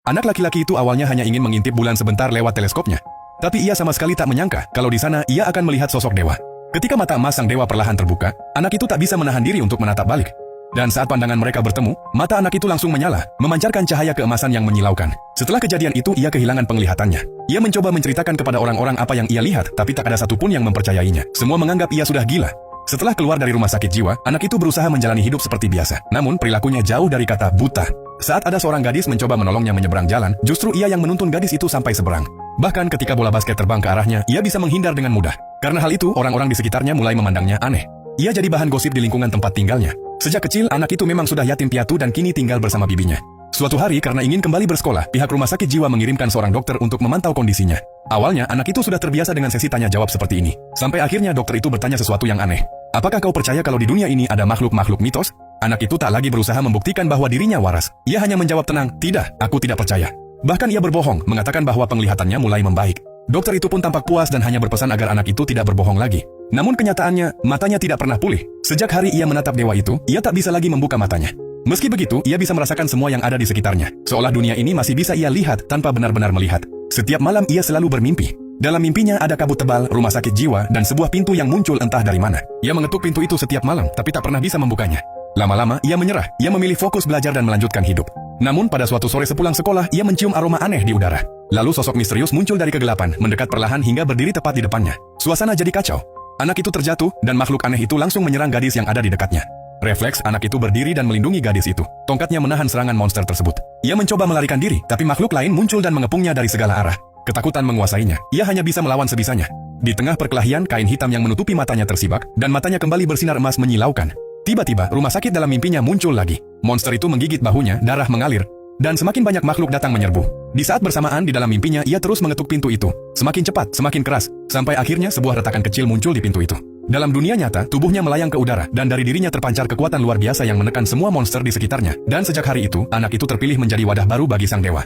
Anak laki-laki itu awalnya hanya ingin mengintip bulan sebentar lewat teleskopnya. Tapi ia sama sekali tak menyangka kalau di sana ia akan melihat sosok dewa. Ketika mata emas sang dewa perlahan terbuka, anak itu tak bisa menahan diri untuk menatap balik. Dan saat pandangan mereka bertemu, mata anak itu langsung menyala, memancarkan cahaya keemasan yang menyilaukan. Setelah kejadian itu ia kehilangan penglihatannya. Ia mencoba menceritakan kepada orang-orang apa yang ia lihat, tapi tak ada satupun yang mempercayainya. Semua menganggap ia sudah gila. Setelah keluar dari rumah sakit jiwa, anak itu berusaha menjalani hidup seperti biasa. Namun perilakunya jauh dari kata buta. Saat ada seorang gadis mencoba menolongnya menyeberang jalan, justru ia yang menuntun gadis itu sampai seberang. Bahkan ketika bola basket terbang ke arahnya, ia bisa menghindar dengan mudah. Karena hal itu, orang-orang di sekitarnya mulai memandangnya aneh. Ia jadi bahan gosip di lingkungan tempat tinggalnya. Sejak kecil, anak itu memang sudah yatim piatu dan kini tinggal bersama bibinya. Suatu hari karena ingin kembali bersekolah, pihak rumah sakit jiwa mengirimkan seorang dokter untuk memantau kondisinya. Awalnya, anak itu sudah terbiasa dengan sesi tanya jawab seperti ini. Sampai akhirnya dokter itu bertanya sesuatu yang aneh. Apakah kau percaya kalau di dunia ini ada makhluk-makhluk mitos? Anak itu tak lagi berusaha membuktikan bahwa dirinya waras. Ia hanya menjawab tenang, tidak, aku tidak percaya. Bahkan ia berbohong, mengatakan bahwa penglihatannya mulai membaik. Dokter itu pun tampak puas dan hanya berpesan agar anak itu tidak berbohong lagi. Namun kenyataannya, matanya tidak pernah pulih. Sejak hari ia menatap dewa itu, ia tak bisa lagi membuka matanya. Meski begitu, ia bisa merasakan semua yang ada di sekitarnya. Seolah dunia ini masih bisa ia lihat tanpa benar-benar melihat. Setiap malam ia selalu bermimpi. Dalam mimpinya ada kabut tebal, rumah sakit jiwa, dan sebuah pintu yang muncul entah dari mana. Ia mengetuk pintu itu setiap malam, tapi tak pernah bisa membukanya. Lama-lama, ia menyerah. Ia memilih fokus belajar dan melanjutkan hidup. Namun pada suatu sore sepulang sekolah, ia mencium aroma aneh di udara. Lalu sosok misterius muncul dari kegelapan, mendekat perlahan hingga berdiri tepat di depannya. Suasana jadi kacau. Anak itu terjatuh, dan makhluk aneh itu langsung menyerang gadis yang ada di dekatnya. Refleks anak itu berdiri dan melindungi gadis itu. Tongkatnya menahan serangan monster tersebut. Ia mencoba melarikan diri, tapi makhluk lain muncul dan mengepungnya dari segala arah. Ketakutan menguasainya. Ia hanya bisa melawan sebisanya. Di tengah perkelahian, kain hitam yang menutupi matanya tersibak, dan matanya kembali bersinar emas menyilaukan. Tiba-tiba, rumah sakit dalam mimpinya muncul lagi. Monster itu menggigit bahunya, darah mengalir, dan semakin banyak makhluk datang menyerbu. Di saat bersamaan di dalam mimpinya, ia terus mengetuk pintu itu. Semakin cepat, semakin keras, sampai akhirnya sebuah retakan kecil muncul di pintu itu. Dalam dunia nyata, tubuhnya melayang ke udara, dan dari dirinya terpancar kekuatan luar biasa yang menekan semua monster di sekitarnya. Dan sejak hari itu, anak itu terpilih menjadi wadah baru bagi sang dewa.